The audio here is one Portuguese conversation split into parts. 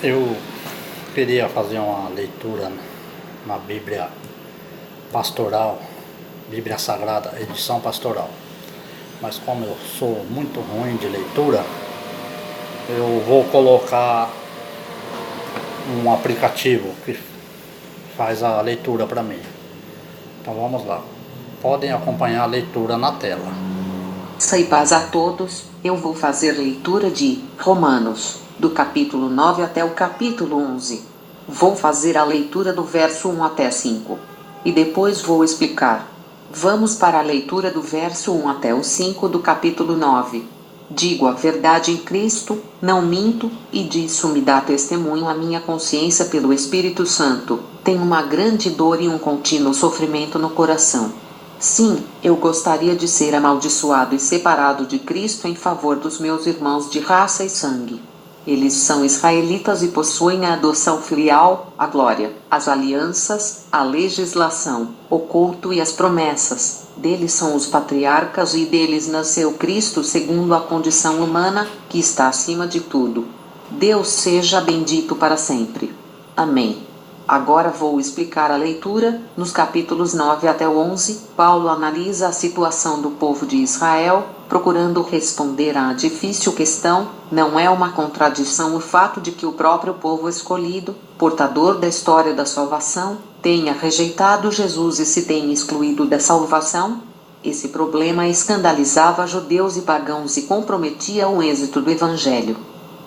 Eu queria fazer uma leitura na Bíblia Pastoral, Bíblia Sagrada, edição pastoral. Mas como eu sou muito ruim de leitura, eu vou colocar um aplicativo que faz a leitura para mim. Então vamos lá. Podem acompanhar a leitura na tela. Graça e paz a todos. Eu vou fazer leitura de Romanos, do capítulo 9 até o capítulo 11. Vou fazer a leitura do verso 1 até 5. E depois vou explicar. Vamos para a leitura do verso 1 até o 5 do capítulo 9. Digo a verdade em Cristo, não minto, e disso me dá testemunho a minha consciência pelo Espírito Santo. Tenho uma grande dor e um contínuo sofrimento no coração. Sim, eu gostaria de ser amaldiçoado e separado de Cristo em favor dos meus irmãos de raça e sangue. Eles são israelitas e possuem a adoção filial, a glória, as alianças, a legislação, o culto e as promessas. Deles são os patriarcas e deles nasceu Cristo segundo a condição humana, que está acima de tudo. Deus seja bendito para sempre. Amém. Agora vou explicar a leitura. Nos capítulos 9 até o 11, Paulo analisa a situação do povo de Israel, procurando responder à difícil questão: não é uma contradição o fato de que o próprio povo escolhido, portador da história da salvação, tenha rejeitado Jesus e se tenha excluído da salvação? Esse problema escandalizava judeus e pagãos e comprometia o êxito do Evangelho.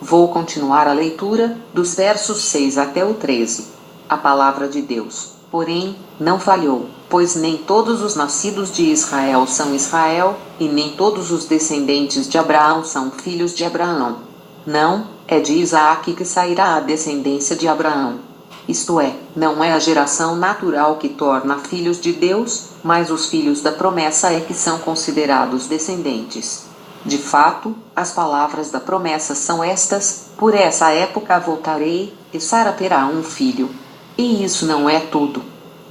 Vou continuar a leitura, dos versos 6 até o 13. A palavra de Deus, porém, não falhou, pois nem todos os nascidos de Israel são Israel, e nem todos os descendentes de Abraão são filhos de Abraão. Não, é de Isaque que sairá a descendência de Abraão. Isto é, não é a geração natural que torna filhos de Deus, mas os filhos da promessa é que são considerados descendentes. De fato, as palavras da promessa são estas: por essa época voltarei, e Sara terá um filho. E isso não é tudo.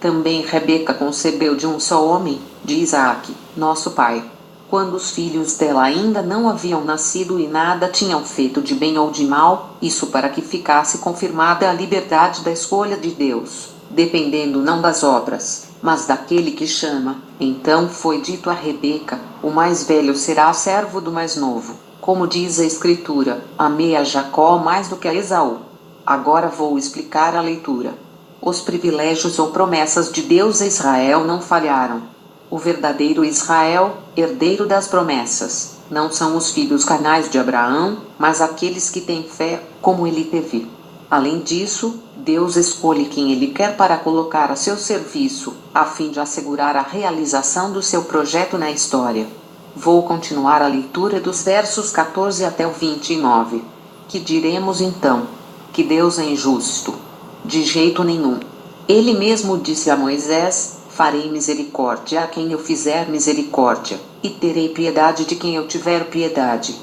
Também Rebeca concebeu de um só homem, de Isaque, nosso pai. Quando os filhos dela ainda não haviam nascido e nada tinham feito de bem ou de mal, isso para que ficasse confirmada a liberdade da escolha de Deus, dependendo não das obras, mas daquele que chama. Então foi dito a Rebeca: o mais velho será servo do mais novo. Como diz a Escritura: amei a Jacó mais do que a Esaú. Agora vou explicar a leitura. Os privilégios ou promessas de Deus a Israel não falharam. O verdadeiro Israel, herdeiro das promessas, não são os filhos carnais de Abraão, mas aqueles que têm fé, como ele teve. Além disso, Deus escolhe quem ele quer para colocar a seu serviço, a fim de assegurar a realização do seu projeto na história. Vou continuar a leitura dos versos 14 até o 29. Que diremos então? Que Deus é injusto? De jeito nenhum. Ele mesmo disse a Moisés: farei misericórdia a quem eu fizer misericórdia, e terei piedade de quem eu tiver piedade.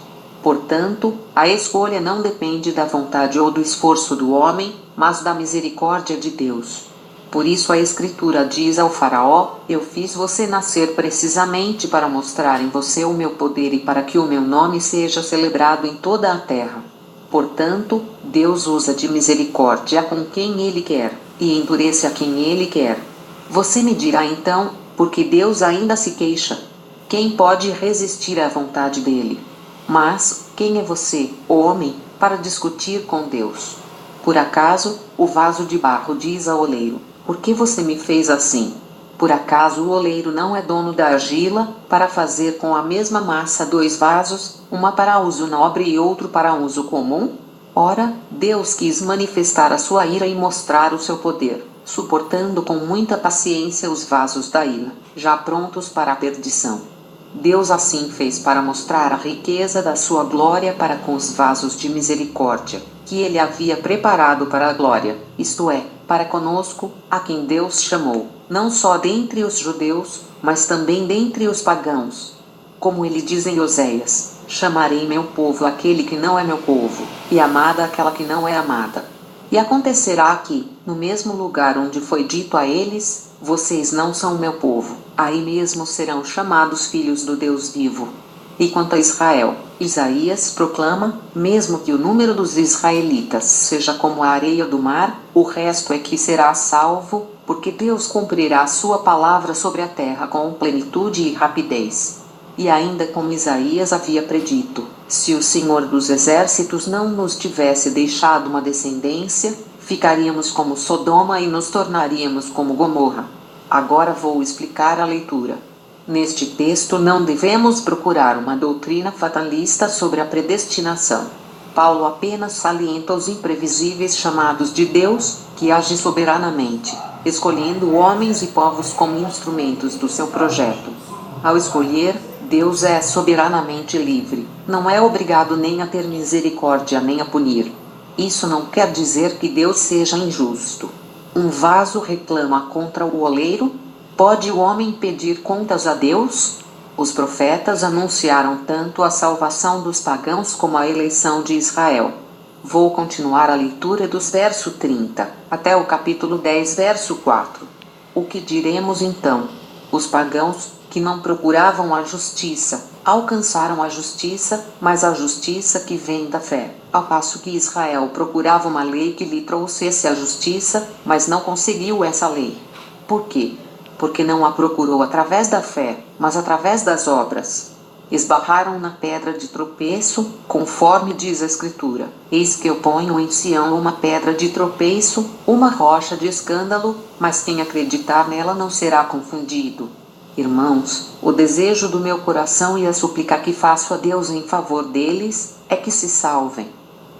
Portanto, a escolha não depende da vontade ou do esforço do homem, mas da misericórdia de Deus. Por isso a Escritura diz ao Faraó: eu fiz você nascer precisamente para mostrar em você o meu poder e para que o meu nome seja celebrado em toda a terra. Portanto, Deus usa de misericórdia com quem Ele quer, e endurece a quem Ele quer. Você me dirá então, por que Deus ainda se queixa? Quem pode resistir à vontade dele? Mas, quem é você, homem, para discutir com Deus? Por acaso, o vaso de barro diz ao oleiro: por que você me fez assim? Por acaso o oleiro não é dono da argila, para fazer com a mesma massa dois vasos, uma para uso nobre e outro para uso comum? Ora, Deus quis manifestar a sua ira e mostrar o seu poder, suportando com muita paciência os vasos da ira, já prontos para a perdição. Deus assim fez para mostrar a riqueza da sua glória para com os vasos de misericórdia, que ele havia preparado para a glória, isto é, para conosco, a quem Deus chamou, não só dentre os judeus, mas também dentre os pagãos. Como ele diz em Oséias: chamarei meu povo aquele que não é meu povo, e amada aquela que não é amada. E acontecerá que, no mesmo lugar onde foi dito a eles: vocês não são meu povo, aí mesmo serão chamados filhos do Deus vivo. E quanto a Israel, Isaías proclama: mesmo que o número dos israelitas seja como a areia do mar, o resto é que será salvo, porque Deus cumprirá a sua palavra sobre a terra com plenitude e rapidez. E ainda como Isaías havia predito, se o Senhor dos Exércitos não nos tivesse deixado uma descendência, ficaríamos como Sodoma e nos tornaríamos como Gomorra. Agora vou explicar a leitura. Neste texto não devemos procurar uma doutrina fatalista sobre a predestinação. Paulo apenas salienta os imprevisíveis chamados de Deus, que age soberanamente, escolhendo homens e povos como instrumentos do seu projeto. Ao escolher, Deus é soberanamente livre, não é obrigado nem a ter misericórdia nem a punir. Isso não quer dizer que Deus seja injusto. Um vaso reclama contra o oleiro? Pode o homem pedir contas a Deus? Os profetas anunciaram tanto a salvação dos pagãos como a eleição de Israel. Vou continuar a leitura dos versos 30 até o capítulo 10, verso 4. O que diremos então? Os pagãos, que não procuravam a justiça, alcançaram a justiça, mas a justiça que vem da fé. Ao passo que Israel procurava uma lei que lhe trouxesse a justiça, mas não conseguiu essa lei. Por quê? Porque não a procurou através da fé, mas através das obras. Esbarraram na pedra de tropeço, conforme diz a Escritura: eis que eu ponho em Sião uma pedra de tropeço, uma rocha de escândalo, mas quem acreditar nela não será confundido. Irmãos, o desejo do meu coração e a súplica que faço a Deus em favor deles é que se salvem.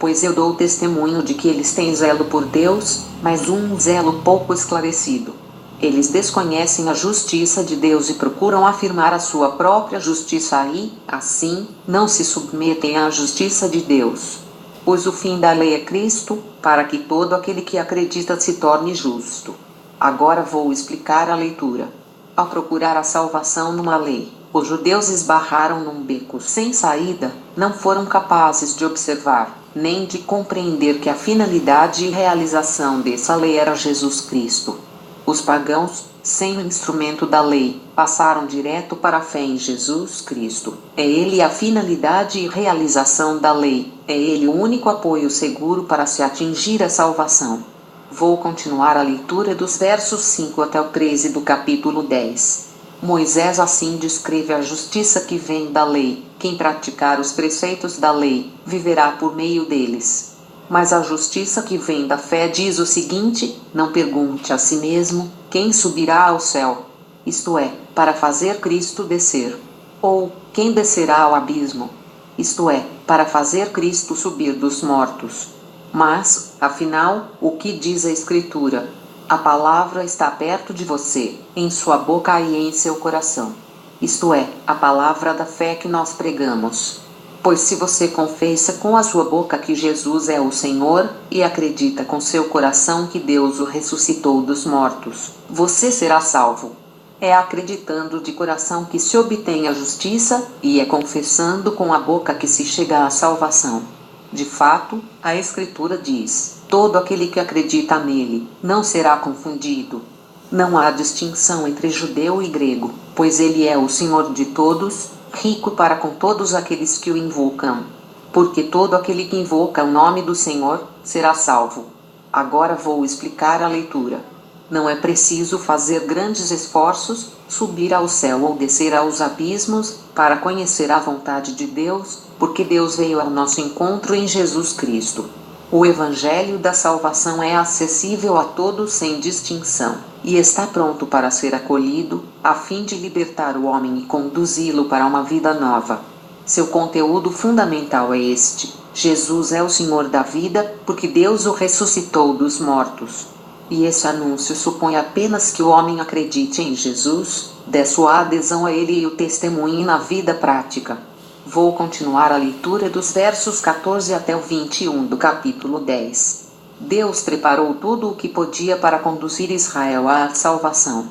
Pois eu dou testemunho de que eles têm zelo por Deus, mas um zelo pouco esclarecido. Eles desconhecem a justiça de Deus e procuram afirmar a sua própria justiça e, assim, não se submetem à justiça de Deus. Pois o fim da lei é Cristo, para que todo aquele que acredita se torne justo. Agora vou explicar a leitura. Ao procurar a salvação numa lei, os judeus esbarraram num beco sem saída, não foram capazes de observar, nem de compreender que a finalidade e realização dessa lei era Jesus Cristo. Os pagãos, sem o instrumento da lei, passaram direto para a fé em Jesus Cristo. É Ele a finalidade e realização da lei. É Ele o único apoio seguro para se atingir a salvação. Vou continuar a leitura dos versos 5 até o 13 do capítulo 10. Moisés assim descreve a justiça que vem da lei. Quem praticar os preceitos da lei, viverá por meio deles. Mas a justiça que vem da fé diz o seguinte: não pergunte a si mesmo, quem subirá ao céu? Isto é, para fazer Cristo descer. Ou, quem descerá ao abismo? Isto é, para fazer Cristo subir dos mortos. Mas, afinal, o que diz a Escritura? A palavra está perto de você, em sua boca e em seu coração. Isto é, a palavra da fé que nós pregamos. Pois se você confessa com a sua boca que Jesus é o Senhor, e acredita com seu coração que Deus o ressuscitou dos mortos, você será salvo. É acreditando de coração que se obtém a justiça, e é confessando com a boca que se chega à salvação. De fato, a Escritura diz: todo aquele que acredita nele, não será confundido. Não há distinção entre judeu e grego, pois ele é o Senhor de todos, rico para com todos aqueles que o invocam. Porque todo aquele que invoca o nome do Senhor, será salvo. Agora vou explicar a leitura. Não é preciso fazer grandes esforços, subir ao céu ou descer aos abismos, para conhecer a vontade de Deus, porque Deus veio ao nosso encontro em Jesus Cristo. O Evangelho da salvação é acessível a todos sem distinção, e está pronto para ser acolhido, a fim de libertar o homem e conduzi-lo para uma vida nova. Seu conteúdo fundamental é este: Jesus é o Senhor da vida, porque Deus o ressuscitou dos mortos. E esse anúncio supõe apenas que o homem acredite em Jesus, dê sua adesão a Ele e o testemunhe na vida prática. Vou continuar a leitura dos versos 14 até o 21 do capítulo 10. Deus preparou tudo o que podia para conduzir Israel à salvação.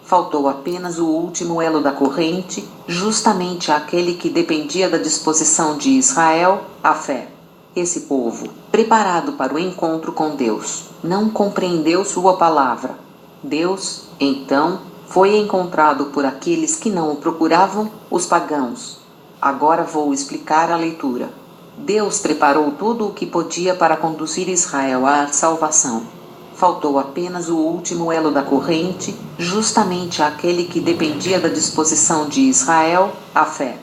Faltou apenas o último elo da corrente, justamente aquele que dependia da disposição de Israel, a fé. Esse povo, preparado para o encontro com Deus, não compreendeu sua palavra. Deus, então, foi encontrado por aqueles que não o procuravam, os pagãos. Agora vou explicar a leitura. Deus preparou tudo o que podia para conduzir Israel à salvação. Faltou apenas o último elo da corrente, justamente aquele que dependia da disposição de Israel, a fé.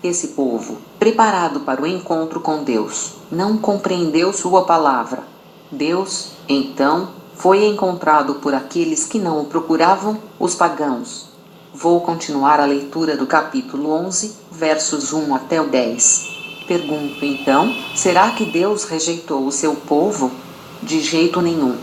Esse povo, preparado para o encontro com Deus, não compreendeu sua palavra. Deus, então, foi encontrado por aqueles que não o procuravam, os pagãos. Vou continuar a leitura do capítulo 11, versos 1 até o 10. Pergunto então, será que Deus rejeitou o seu povo? De jeito nenhum.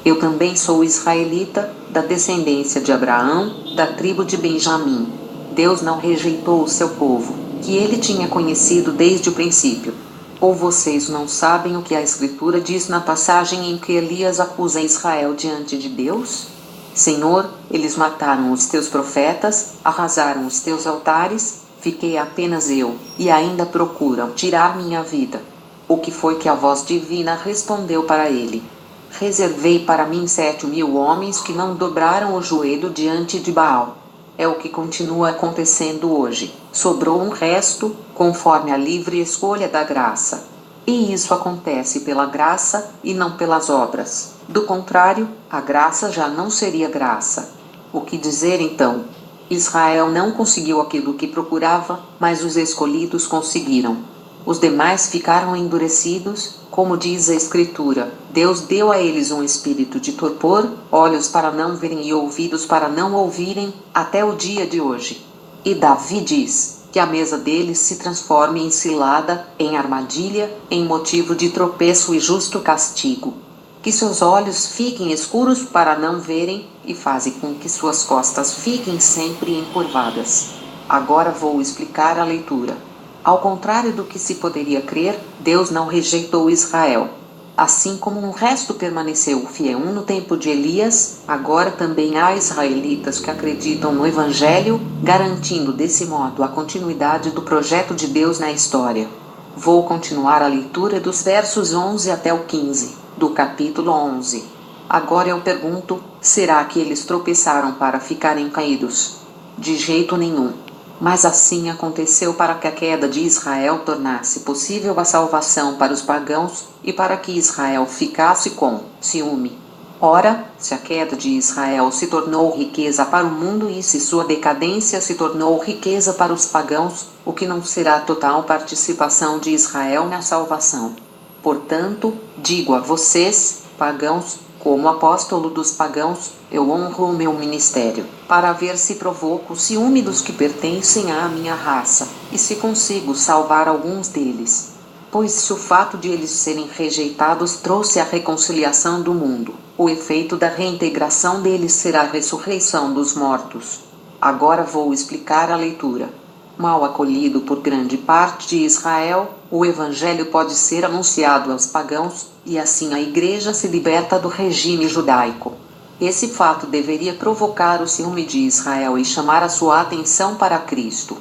Eu também sou israelita, da descendência de Abraão, da tribo de Benjamim. Deus não rejeitou o seu povo, que ele tinha conhecido desde o princípio. Ou vocês não sabem o que a Escritura diz na passagem em que Elias acusa Israel diante de Deus? Senhor, eles mataram os teus profetas, arrasaram os teus altares, fiquei apenas eu, e ainda procuram tirar minha vida. O que foi que a voz divina respondeu para ele? Reservei para mim 7.000 homens que não dobraram o joelho diante de Baal. É o que continua acontecendo hoje. Sobrou um resto, conforme a livre escolha da graça. E isso acontece pela graça e não pelas obras. Do contrário, a graça já não seria graça. O que dizer então? Israel não conseguiu aquilo que procurava, mas os escolhidos conseguiram. Os demais ficaram endurecidos, como diz a Escritura. Deus deu a eles um espírito de torpor, olhos para não verem e ouvidos para não ouvirem, até o dia de hoje. E Davi diz que a mesa deles se transforme em cilada, em armadilha, em motivo de tropeço e justo castigo. Que seus olhos fiquem escuros para não verem, e faze com que suas costas fiquem sempre encurvadas. Agora vou explicar a leitura. Ao contrário do que se poderia crer, Deus não rejeitou Israel. Assim como um resto permaneceu fiel no tempo de Elias, agora também há israelitas que acreditam no Evangelho, garantindo desse modo a continuidade do projeto de Deus na história. Vou continuar a leitura dos versos 11 até o 15, do capítulo 11. Agora eu pergunto, será que eles tropeçaram para ficarem caídos? De jeito nenhum. Mas assim aconteceu para que a queda de Israel tornasse possível a salvação para os pagãos, e para que Israel ficasse com ciúme. Ora, se a queda de Israel se tornou riqueza para o mundo e se sua decadência se tornou riqueza para os pagãos, o que não será total participação de Israel na salvação? Portanto, digo a vocês, pagãos, como apóstolo dos pagãos, eu honro o meu ministério, para ver se provoco o ciúme dos que pertencem à minha raça, e se consigo salvar alguns deles. Pois se o fato de eles serem rejeitados trouxe a reconciliação do mundo, o efeito da reintegração deles será a ressurreição dos mortos. Agora vou explicar a leitura. Mal acolhido por grande parte de Israel, o Evangelho pode ser anunciado aos pagãos, e assim a Igreja se liberta do regime judaico. Esse fato deveria provocar o ciúme de Israel e chamar a sua atenção para Cristo.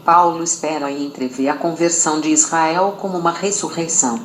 Paulo espera e entrevê a conversão de Israel como uma ressurreição.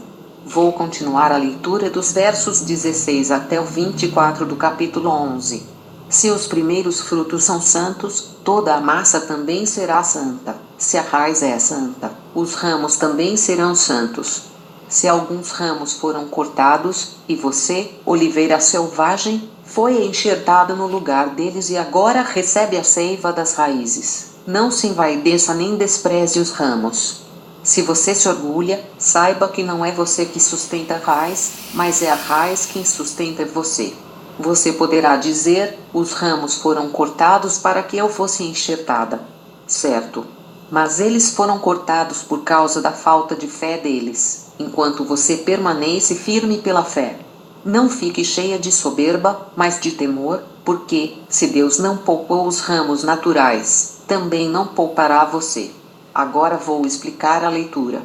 Vou continuar a leitura dos versos 16 até o 24 do capítulo 11. Se os primeiros frutos são santos, toda a massa também será santa. Se a raiz é santa, os ramos também serão santos. Se alguns ramos foram cortados, e você, oliveira selvagem, foi enxertada no lugar deles e agora recebe a seiva das raízes. Não se envaideça nem despreze os ramos. Se você se orgulha, saiba que não é você que sustenta a raiz, mas é a raiz quem sustenta você. Você poderá dizer, os ramos foram cortados para que eu fosse enxertada. Certo. Mas eles foram cortados por causa da falta de fé deles, enquanto você permanece firme pela fé. Não fique cheia de soberba, mas de temor, porque, se Deus não poupou os ramos naturais, também não poupará você. Agora vou explicar a leitura.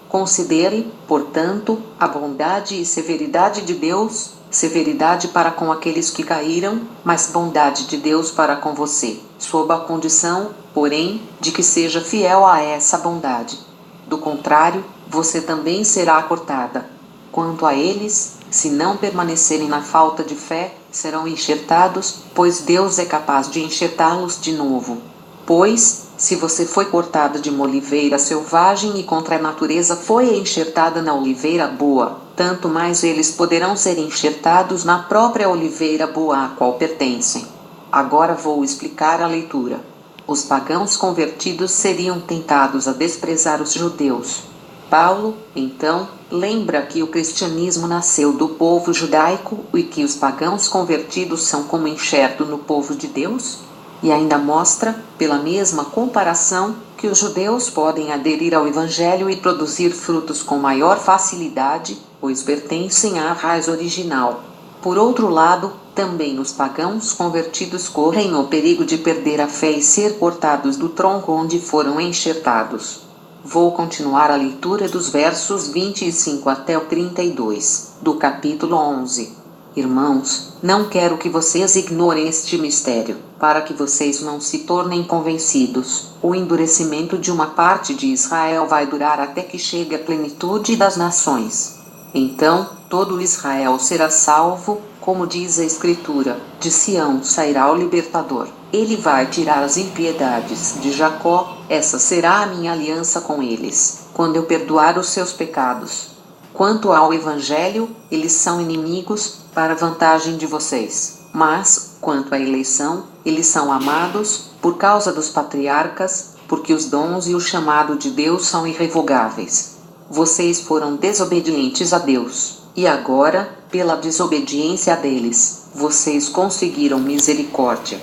Considere, portanto, a bondade e severidade de Deus, severidade para com aqueles que caíram, mas bondade de Deus para com você, sob a condição, porém, de que seja fiel a essa bondade. Do contrário, você também será cortada. Quanto a eles, se não permanecerem na falta de fé, serão enxertados, pois Deus é capaz de enxertá-los de novo. Pois, se você foi cortada de uma oliveira selvagem e contra a natureza foi enxertada na oliveira boa, tanto mais eles poderão ser enxertados na própria oliveira boa a qual pertencem. Agora vou explicar a leitura. Os pagãos convertidos seriam tentados a desprezar os judeus. Paulo, então, lembra que o cristianismo nasceu do povo judaico e que os pagãos convertidos são como enxerto no povo de Deus? E ainda mostra, pela mesma comparação, que os judeus podem aderir ao Evangelho e produzir frutos com maior facilidade, pois pertencem à raiz original. Por outro lado, também os pagãos convertidos correm o perigo de perder a fé e ser cortados do tronco onde foram enxertados. Vou continuar a leitura dos versos 25 até o 32, do capítulo 11. Irmãos, não quero que vocês ignorem este mistério, para que vocês não se tornem convencidos. O endurecimento de uma parte de Israel vai durar até que chegue a plenitude das nações. Então, todo Israel será salvo, como diz a Escritura, de Sião sairá o libertador. Ele vai tirar as impiedades de Jacó, essa será a minha aliança com eles, quando eu perdoar os seus pecados. Quanto ao Evangelho, eles são inimigos, para a vantagem de vocês. Mas, quanto à eleição, eles são amados, por causa dos patriarcas, porque os dons e o chamado de Deus são irrevogáveis. Vocês foram desobedientes a Deus, e agora, pela desobediência deles, vocês conseguiram misericórdia.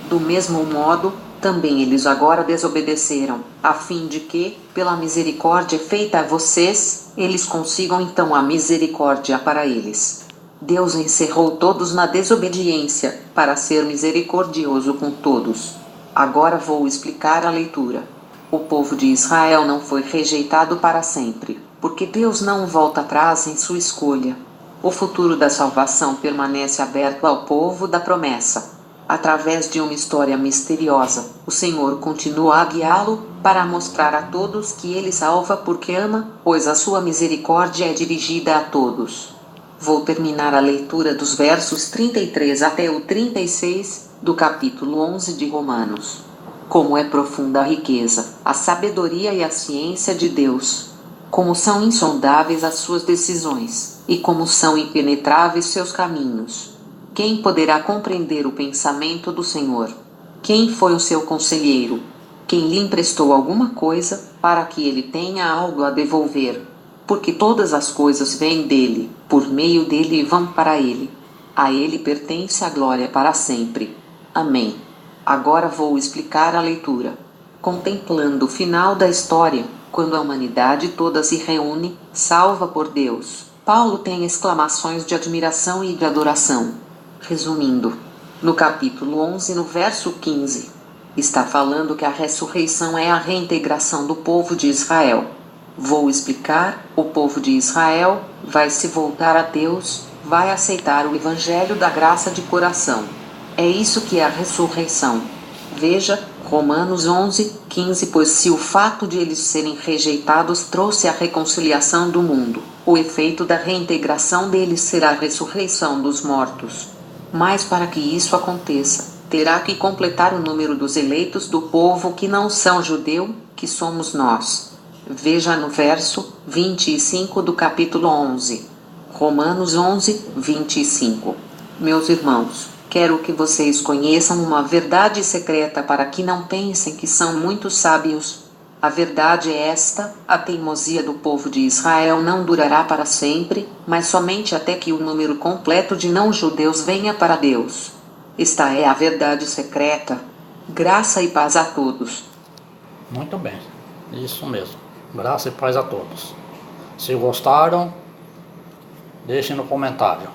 Do mesmo modo, também eles agora desobedeceram, a fim de que, pela misericórdia feita a vocês, eles consigam então a misericórdia para eles. Deus encerrou todos na desobediência, para ser misericordioso com todos. Agora vou explicar a leitura. O povo de Israel não foi rejeitado para sempre, porque Deus não volta atrás em sua escolha. O futuro da salvação permanece aberto ao povo da promessa. Através de uma história misteriosa, o Senhor continua a guiá-lo, para mostrar a todos que Ele salva porque ama, pois a sua misericórdia é dirigida a todos. Vou terminar a leitura dos versos 33 até o 36, do capítulo 11 de Romanos. Como é profunda a riqueza, a sabedoria e a ciência de Deus! Como são insondáveis as suas decisões, e como são impenetráveis seus caminhos! Quem poderá compreender o pensamento do Senhor? Quem foi o seu conselheiro? Quem lhe emprestou alguma coisa, para que ele tenha algo a devolver? Porque todas as coisas vêm dele, por meio dele e vão para ele. A ele pertence a glória para sempre. Amém. Agora vou explicar a leitura. Contemplando o final da história, quando a humanidade toda se reúne, salva por Deus, Paulo tem exclamações de admiração e de adoração. Resumindo, no capítulo 11, no verso 15, está falando que a ressurreição é a reintegração do povo de Israel. Vou explicar: o povo de Israel vai se voltar a Deus, vai aceitar o evangelho da graça de coração. É isso que é a ressurreição. Veja, Romanos 11, 15. Pois se o fato de eles serem rejeitados trouxe a reconciliação do mundo, o efeito da reintegração deles será a ressurreição dos mortos. Mas para que isso aconteça, terá que completar o número dos eleitos do povo que não são judeu, que somos nós. Veja no verso 25 do capítulo 11. Romanos 11, 25. Meus irmãos, quero que vocês conheçam uma verdade secreta para que não pensem que são muito sábios. A verdade é esta: a teimosia do povo de Israel não durará para sempre, mas somente até que o número completo de não-judeus venha para Deus. Esta é a verdade secreta. Graça e paz a todos. Muito bem, isso mesmo. Graça e paz a todos. Se gostaram, deixem no comentário.